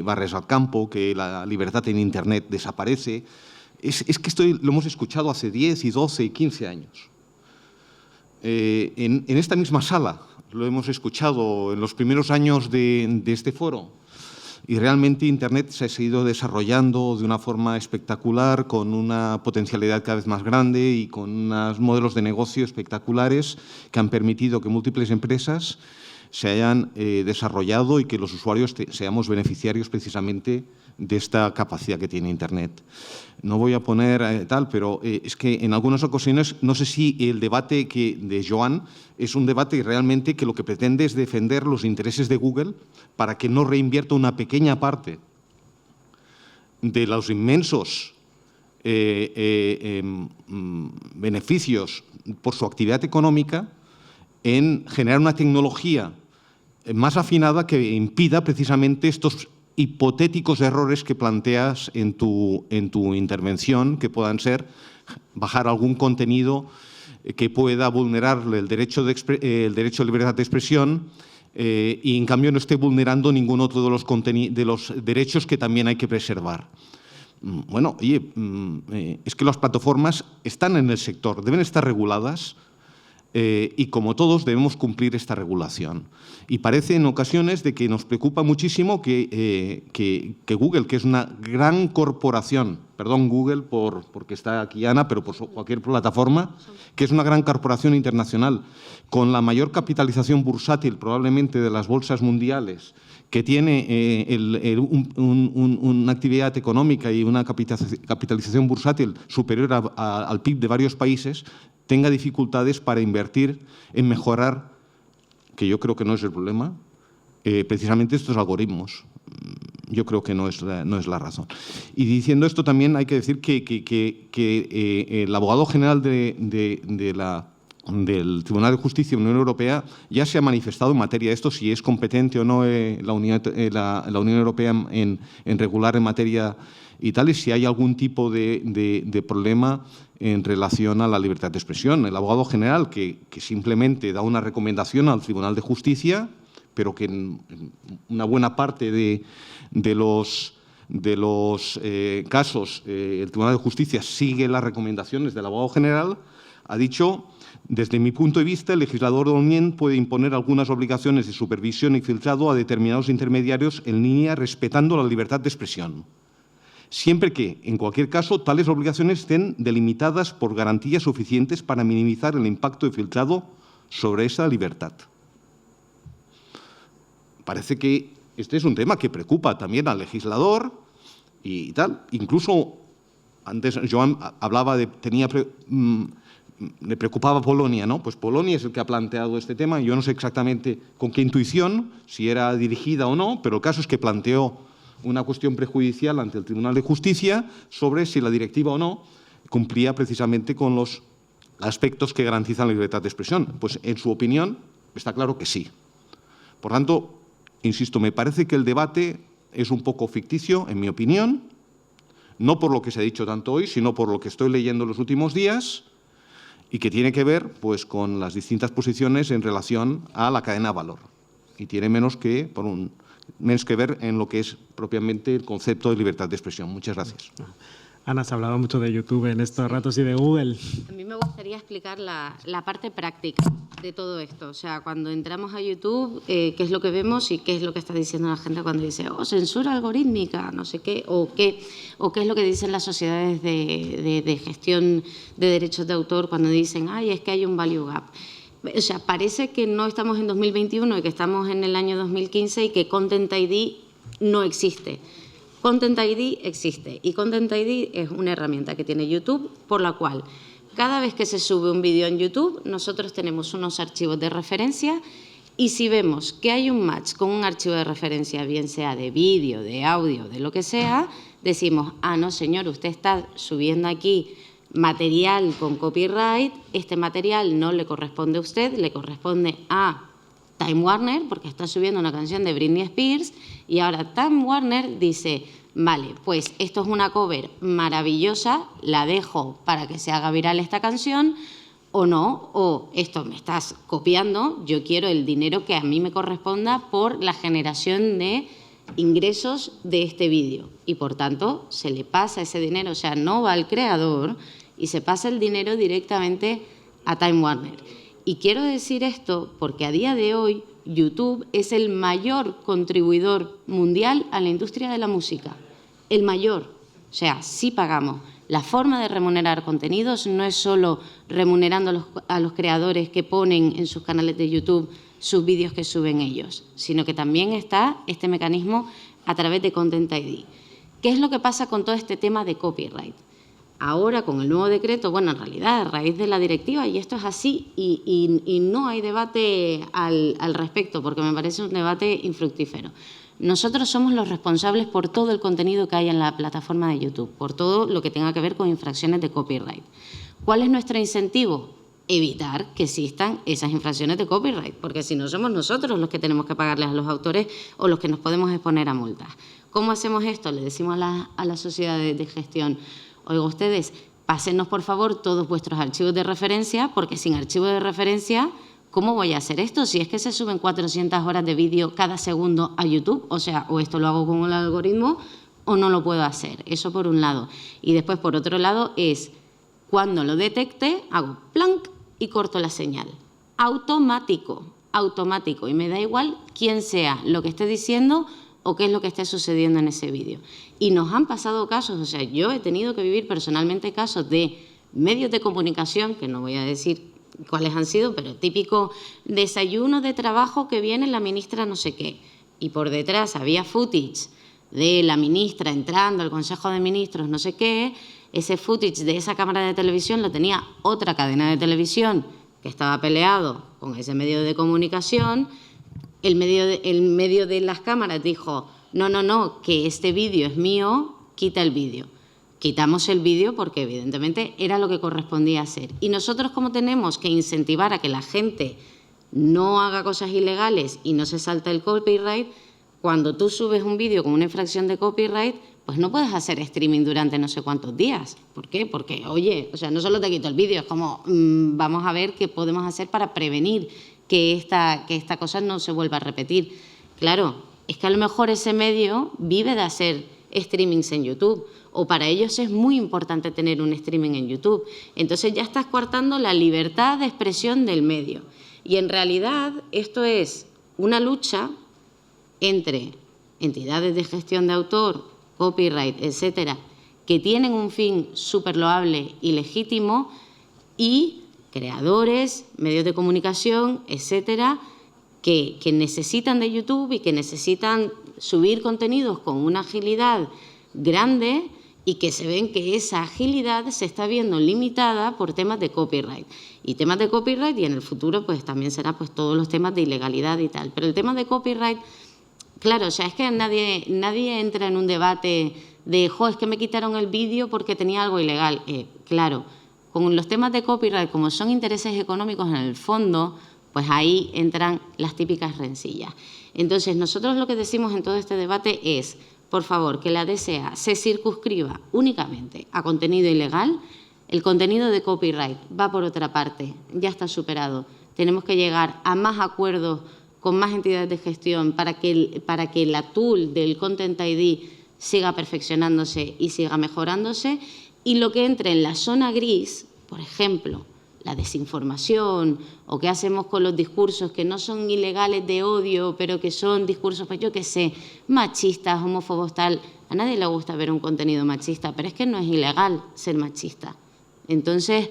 barreras al campo, que la libertad en Internet desaparece. Es que lo hemos escuchado hace 10 y 12 y 15 años. En esta misma sala lo hemos escuchado en los primeros años de este foro, y realmente Internet se ha seguido desarrollando de una forma espectacular, con una potencialidad cada vez más grande y con unos modelos de negocio espectaculares que han permitido que múltiples empresas se hayan desarrollado y que los usuarios seamos beneficiarios precisamente de esta capacidad que tiene Internet. No voy a poner pero es que en algunas ocasiones, no sé si el debate de Joan es un debate realmente que lo que pretende es defender los intereses de Google para que no reinvierta una pequeña parte de los inmensos beneficios por su actividad económica en generar una tecnología más afinada que impida precisamente estos hipotéticos errores que planteas en tu intervención, que puedan ser bajar algún contenido que pueda vulnerar el derecho de libertad de expresión y, en cambio, no esté vulnerando ningún otro de los derechos que también hay que preservar. Bueno, oye, es que las plataformas están en el sector, deben estar reguladas, y como todos debemos cumplir esta regulación. Y parece en ocasiones de que nos preocupa muchísimo que Google, que es una gran corporación, perdón Google porque está aquí Ana, pero por cualquier plataforma, que es una gran corporación internacional, con la mayor capitalización bursátil probablemente de las bolsas mundiales, que tiene una actividad económica y una capitalización bursátil superior al PIB de varios países, tenga dificultades para invertir en mejorar, que yo creo que no es el problema, precisamente estos algoritmos. Yo creo que no es la razón. Y diciendo esto también hay que decir que el abogado general del Tribunal de Justicia de la Unión Europea ya se ha manifestado en materia de esto, si es competente o no la Unión Europea en regular en materia y tal, y si hay algún tipo de problema en relación a la libertad de expresión. El abogado general que simplemente da una recomendación al Tribunal de Justicia, pero que en una buena parte de los casos el Tribunal de Justicia sigue las recomendaciones del abogado general, ha dicho: desde mi punto de vista, el legislador de la Unión puede imponer algunas obligaciones de supervisión y filtrado a determinados intermediarios en línea respetando la libertad de expresión, siempre que, en cualquier caso, tales obligaciones estén delimitadas por garantías suficientes para minimizar el impacto de filtrado sobre esa libertad. Parece que este es un tema que preocupa también al legislador y tal. Incluso, antes Joan hablaba de le preocupaba Polonia, ¿no? Pues Polonia es el que ha planteado este tema. Yo no sé exactamente con qué intuición, si era dirigida o no, pero el caso es que planteó una cuestión prejudicial ante el Tribunal de Justicia sobre si la directiva o no cumplía precisamente con los aspectos que garantizan la libertad de expresión. Pues, en su opinión, está claro que sí. Por tanto, insisto, me parece que el debate es un poco ficticio, en mi opinión, no por lo que se ha dicho tanto hoy, sino por lo que estoy leyendo en los últimos días, y que tiene que ver pues, con las distintas posiciones en relación a la cadena de valor. Y tiene menos que ver en lo que es propiamente el concepto de libertad de expresión. Muchas gracias. Ana, se ha hablado mucho de YouTube en estos ratos y de Google. A mí me gustaría explicar la parte práctica de todo esto. O sea, cuando entramos a YouTube, qué es lo que vemos y qué es lo que está diciendo la gente cuando dice censura algorítmica, no sé qué, o qué es lo que dicen las sociedades de gestión de derechos de autor cuando dicen, es que hay un value gap. O sea, parece que no estamos en 2021 y que estamos en el año 2015 y que Content ID no existe. Content ID existe y Content ID es una herramienta que tiene YouTube por la cual cada vez que se sube un vídeo en YouTube nosotros tenemos unos archivos de referencia y si vemos que hay un match con un archivo de referencia, bien sea de vídeo, de audio, de lo que sea, decimos, no señor, usted está subiendo aquí material con copyright, este material no le corresponde a usted, le corresponde a Time Warner, porque está subiendo una canción de Britney Spears, y ahora Time Warner dice, vale, pues esto es una cover maravillosa, la dejo para que se haga viral esta canción, o no, o esto me estás copiando, yo quiero el dinero que a mí me corresponda por la generación de ingresos de este vídeo. Y por tanto, se le pasa ese dinero, o sea, no va al creador y se pasa el dinero directamente a Time Warner. Y quiero decir esto porque a día de hoy YouTube es el mayor contribuidor mundial a la industria de la música. El mayor. O sea, sí pagamos. La forma de remunerar contenidos no es solo remunerando a los creadores que ponen en sus canales de YouTube sus vídeos que suben ellos, sino que también está este mecanismo a través de Content ID. ¿Qué es lo que pasa con todo este tema de copyright? Ahora, con el nuevo decreto, bueno, en realidad, a raíz de la directiva, y esto es así, y no hay debate al respecto, porque me parece un debate infructífero. Nosotros somos los responsables por todo el contenido que hay en la plataforma de YouTube, por todo lo que tenga que ver con infracciones de copyright. ¿Cuál es nuestro incentivo? Evitar que existan esas infracciones de copyright, porque si no somos nosotros los que tenemos que pagarles a los autores o los que nos podemos exponer a multas. ¿Cómo hacemos esto? Le decimos a la sociedad de gestión, oiga, ustedes, pásennos por favor todos vuestros archivos de referencia, porque sin archivo de referencia, ¿cómo voy a hacer esto? Si es que se suben 400 horas de vídeo cada segundo a YouTube, o sea, o esto lo hago con el algoritmo o no lo puedo hacer. Eso por un lado. Y después, por otro lado, es cuando lo detecte, hago plank y corto la señal. Automático, automático. Y me da igual quién sea, lo que esté diciendo o qué es lo que esté sucediendo en ese vídeo. Y nos han pasado casos, o sea, yo he tenido que vivir personalmente casos de medios de comunicación, que no voy a decir cuáles han sido, pero típico desayuno de trabajo que viene la ministra no sé qué, y por detrás había footage de la ministra entrando al Consejo de Ministros no sé qué, ese footage de esa cámara de televisión lo tenía otra cadena de televisión que estaba peleado con ese medio de comunicación, el medio de las cámaras dijo, no, que este vídeo es mío, quita el vídeo. Quitamos el vídeo porque evidentemente era lo que correspondía hacer. Y nosotros, como tenemos que incentivar a que la gente no haga cosas ilegales y no se salta el copyright, cuando tú subes un vídeo con una infracción de copyright, pues no puedes hacer streaming durante no sé cuántos días. ¿Por qué? Porque, oye, o sea, no solo te quito el vídeo, es como, vamos a ver qué podemos hacer para prevenir que esta cosa no se vuelva a repetir. Claro, es que a lo mejor ese medio vive de hacer streamings en YouTube, o para ellos es muy importante tener un streaming en YouTube. Entonces ya estás coartando la libertad de expresión del medio. Y en realidad esto es una lucha entre entidades de gestión de autor, copyright, etcétera, que tienen un fin súper loable y legítimo, y creadores, medios de comunicación, etcétera, que necesitan de YouTube y que necesitan subir contenidos con una agilidad grande, y que se ven que esa agilidad se está viendo limitada por temas de copyright. Y temas de copyright, y en el futuro pues también será pues todos los temas de ilegalidad y tal. Pero el tema de copyright, claro, o sea, es que nadie entra en un debate de, es que me quitaron el vídeo porque tenía algo ilegal. Claro, con los temas de copyright, como son intereses económicos en el fondo, pues ahí entran las típicas rencillas. Entonces, nosotros lo que decimos en todo este debate es, por favor, que la DSA se circunscriba únicamente a contenido ilegal. El contenido de copyright va por otra parte, ya está superado. Tenemos que llegar a más acuerdos con más entidades de gestión para que la tool del Content ID siga perfeccionándose y siga mejorándose. Y lo que entre en la zona gris, por ejemplo, la desinformación, o qué hacemos con los discursos que no son ilegales de odio, pero que son discursos, pues yo qué sé, machistas, homófobos, tal. A nadie le gusta ver un contenido machista, pero es que no es ilegal ser machista. Entonces,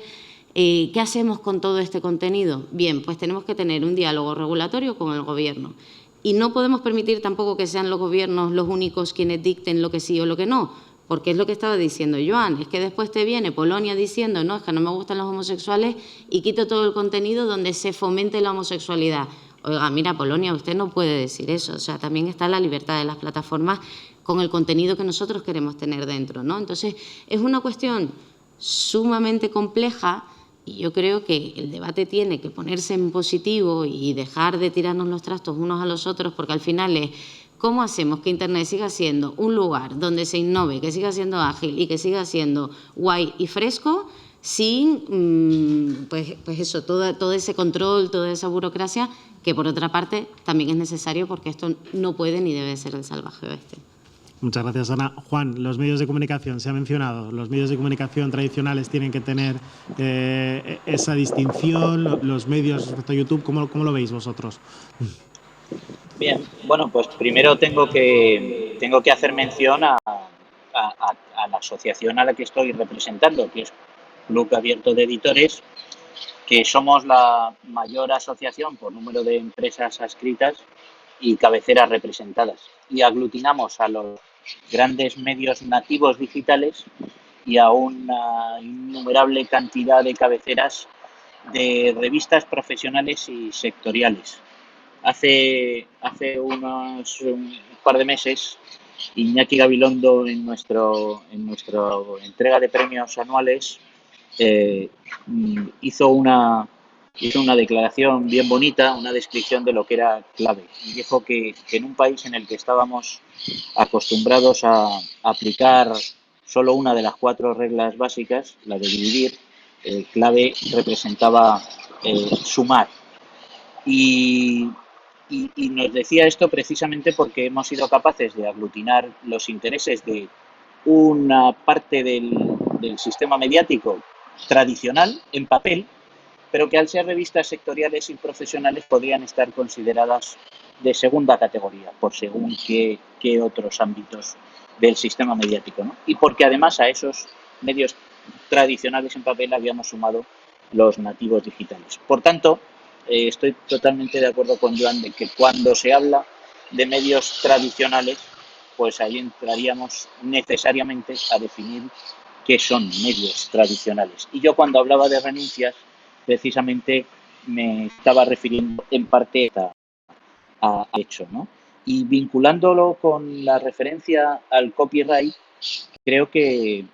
¿qué hacemos con todo este contenido? Bien, pues tenemos que tener un diálogo regulatorio con el Gobierno. Y no podemos permitir tampoco que sean los gobiernos los únicos quienes dicten lo que sí o lo que no. Porque es lo que estaba diciendo Joan, es que después te viene Polonia diciendo, no, es que no me gustan los homosexuales y quito todo el contenido donde se fomente la homosexualidad. Oiga, mira, Polonia, usted no puede decir eso. O sea, también está la libertad de las plataformas con el contenido que nosotros queremos tener dentro, ¿no? Entonces, es una cuestión sumamente compleja. Y yo creo que el debate tiene que ponerse en positivo y dejar de tirarnos los trastos unos a los otros, porque al final es cómo hacemos que Internet siga siendo un lugar donde se innove, que siga siendo ágil y que siga siendo guay y fresco, sin pues eso, todo ese control, toda esa burocracia, que por otra parte también es necesario, porque esto no puede ni debe ser el salvaje oeste. Muchas gracias, Ana. Juan, los medios de comunicación, se ha mencionado, los medios de comunicación tradicionales tienen que tener esa distinción, los medios respecto a YouTube, ¿cómo lo veis vosotros? Bien, bueno, pues primero tengo que hacer mención a la asociación a la que estoy representando, que es Club Abierto de Editores, que somos la mayor asociación por número de empresas adscritas y cabeceras representadas. Y aglutinamos a los grandes medios nativos digitales y a una innumerable cantidad de cabeceras de revistas profesionales y sectoriales. Hace un par de meses, Iñaki Gabilondo, en nuestra entrega de premios anuales, hizo una declaración bien bonita, una descripción de lo que era clave. Y dijo que en un país en el que estábamos acostumbrados a aplicar solo una de las 4 reglas básicas, la de dividir, clave representaba sumar. Y nos decía esto precisamente porque hemos sido capaces de aglutinar los intereses de una parte del sistema mediático tradicional en papel, pero que al ser revistas sectoriales y profesionales podrían estar consideradas de segunda categoría, por según qué otros ámbitos del sistema mediático, ¿no? Y porque además a esos medios tradicionales en papel habíamos sumado los nativos digitales. Por tanto, estoy totalmente de acuerdo con Joan de que cuando se habla de medios tradicionales, pues ahí entraríamos necesariamente a definir qué son medios tradicionales. Y yo cuando hablaba de renuncias, precisamente me estaba refiriendo en parte a hecho, ¿no? Y vinculándolo con la referencia al copyright, creo que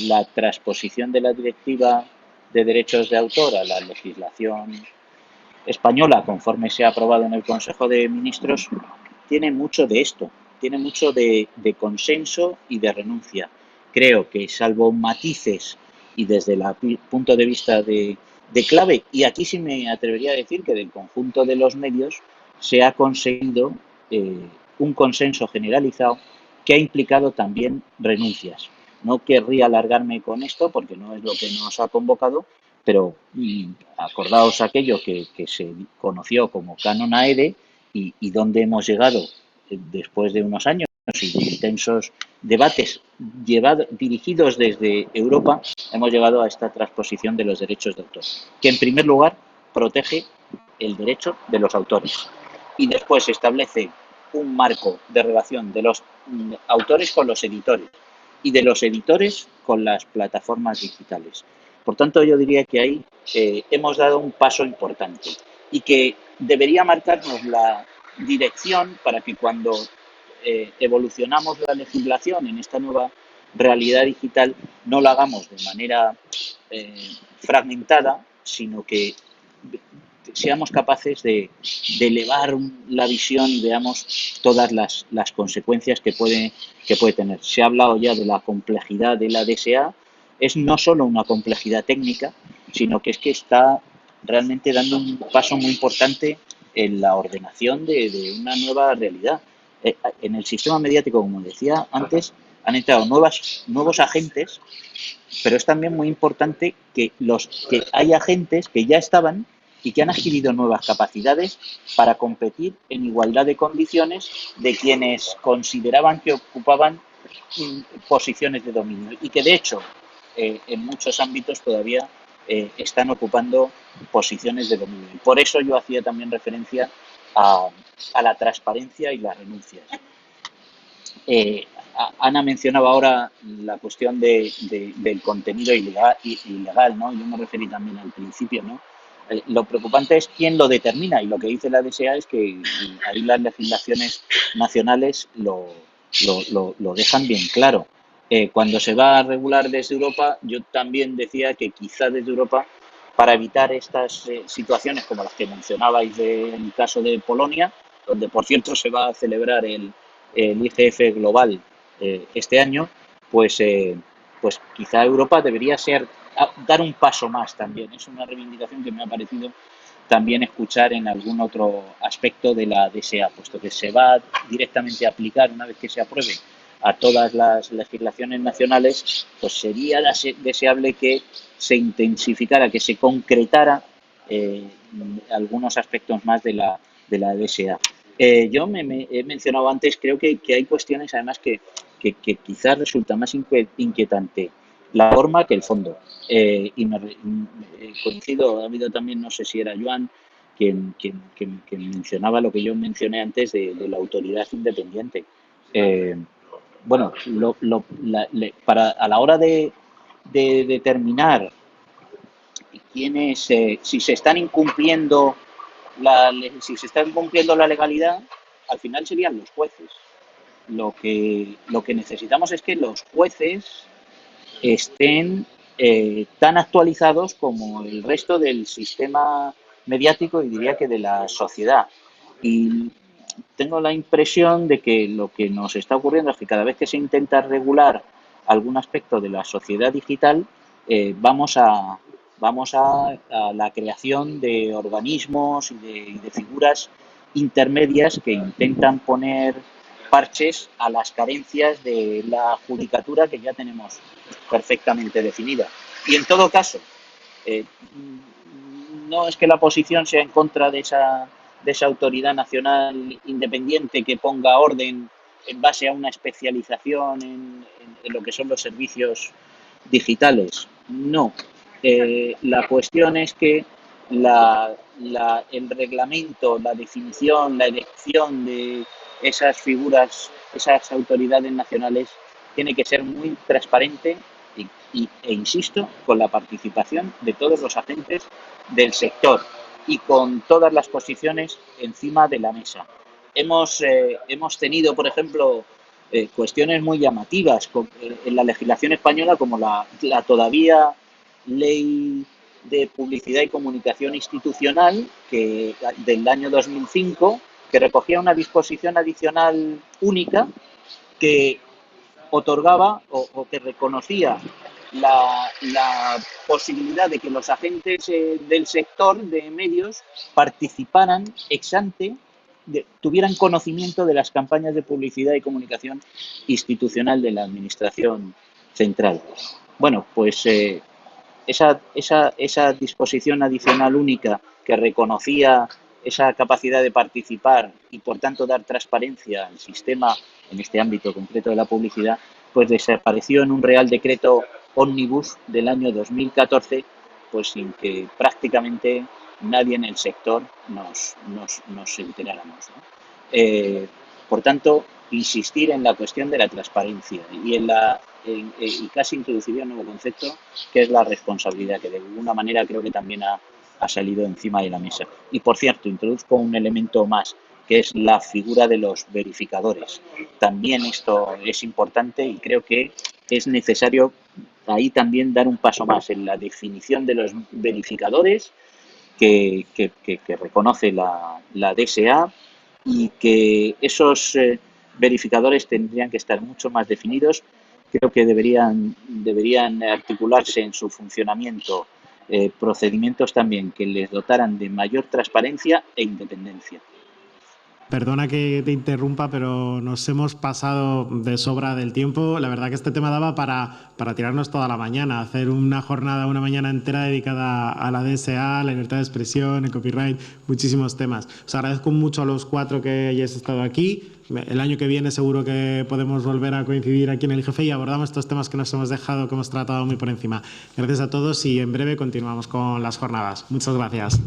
la transposición de la Directiva de Derechos de Autor a la legislación española, conforme se ha aprobado en el Consejo de Ministros, tiene mucho de esto, tiene mucho de consenso y de renuncia. Creo que, salvo matices y desde el punto de vista de clave, y aquí sí me atrevería a decir que del conjunto de los medios se ha conseguido un consenso generalizado que ha implicado también renuncias. No querría alargarme con esto porque no es lo que nos ha convocado, pero acordaos aquello que se conoció como Canon AEDE y dónde hemos llegado después de unos años y de intensos debates dirigidos desde Europa, hemos llegado a esta transposición de los derechos de autor, que en primer lugar protege el derecho de los autores y después establece un marco de relación de los autores con los editores y de los editores con las plataformas digitales. Por tanto, yo diría que ahí hemos dado un paso importante y que debería marcarnos la dirección para que cuando evolucionamos la legislación en esta nueva realidad digital no lo hagamos de manera fragmentada, sino que seamos capaces de elevar la visión y veamos todas las consecuencias que puede tener. Se ha hablado ya de la complejidad de la DSA. Es no solo una complejidad técnica, sino que es que está realmente dando un paso muy importante en la ordenación de una nueva realidad. En el sistema mediático, como decía antes, han entrado nuevos agentes, pero es también muy importante que hay agentes que ya estaban y que han adquirido nuevas capacidades para competir en igualdad de condiciones de quienes consideraban que ocupaban posiciones de dominio y que de hecho en muchos ámbitos todavía están ocupando posiciones de dominio. Y por eso yo hacía también referencia a la transparencia y las renuncias. Ana mencionaba ahora la cuestión del contenido ilegal, ¿no? Yo me referí también al principio, ¿no? Lo preocupante es quién lo determina y lo que dice la DSA es que ahí las legislaciones nacionales lo dejan bien claro. Cuando se va a regular desde Europa, yo también decía que quizá desde Europa, para evitar estas situaciones como las que mencionabais del caso de Polonia, donde por cierto se va a celebrar el IGF Global este año, pues quizá Europa debería dar un paso más también. Es una reivindicación que me ha parecido también escuchar en algún otro aspecto de la DSA, puesto que se va directamente a aplicar una vez que se apruebe a todas las legislaciones nacionales, pues sería deseable que se intensificara, que se concretara algunos aspectos más de la DSA. Yo he mencionado antes, creo que hay cuestiones además que quizás resulta más inquietante la forma que el fondo. Y coincido, ha habido también, no sé si era Joan, quien mencionaba lo que yo mencioné antes de la autoridad independiente. Bueno, a la hora de determinar si se están incumpliendo si se está incumpliendo la legalidad, al final serían los jueces. Lo que necesitamos es que los jueces estén tan actualizados como el resto del sistema mediático y diría que de la sociedad. Y tengo la impresión de que lo que nos está ocurriendo es que cada vez que se intenta regular algún aspecto de la sociedad digital, vamos a la creación de organismos y de figuras intermedias que intentan poner parches a las carencias de la judicatura que ya tenemos perfectamente definida. Y en todo caso, no es que la posición sea en contra de esa autoridad nacional independiente que ponga orden en base a una especialización en lo que son los servicios digitales. No. La cuestión es que el reglamento, la definición, la elección de esas figuras, esas autoridades nacionales, tiene que ser muy transparente e insisto, con la participación de todos los agentes del sector y con todas las posiciones encima de la mesa. Hemos tenido, por ejemplo, cuestiones muy llamativas en la legislación española, como la todavía Ley de Publicidad y Comunicación Institucional del año 2005, que recogía una disposición adicional única que otorgaba o que reconocía la posibilidad de que los agentes del sector de medios participaran ex ante, tuvieran conocimiento de las campañas de publicidad y comunicación institucional de la Administración Central. Bueno, pues esa disposición adicional única que reconocía esa capacidad de participar y, por tanto, dar transparencia al sistema en este ámbito concreto de la publicidad, pues desapareció en un Real Decreto Ómnibus del año 2014, pues sin que prácticamente nadie en el sector nos enteráramos, ¿no? Por tanto, insistir en la cuestión de la transparencia y casi introduciría un nuevo concepto que es la responsabilidad, que de alguna manera creo que también ha salido encima de la mesa. Y por cierto, introduzco un elemento más, que es la figura de los verificadores. También esto es importante y creo que es necesario ahí también dar un paso más en la definición de los verificadores que reconoce la DSA, y que esos verificadores tendrían que estar mucho más definidos. Creo que deberían articularse en su funcionamiento procedimientos también que les dotaran de mayor transparencia e independencia. Perdona que te interrumpa, pero nos hemos pasado de sobra del tiempo. La verdad que este tema daba para tirarnos toda la mañana, hacer una mañana entera dedicada a la DSA, la libertad de expresión, el copyright, muchísimos temas. Os agradezco mucho a los 4 que hayáis estado aquí. El año que viene seguro que podemos volver a coincidir aquí en el IGF y abordamos estos temas que nos hemos dejado, que hemos tratado muy por encima. Gracias a todos y en breve continuamos con las jornadas. Muchas gracias.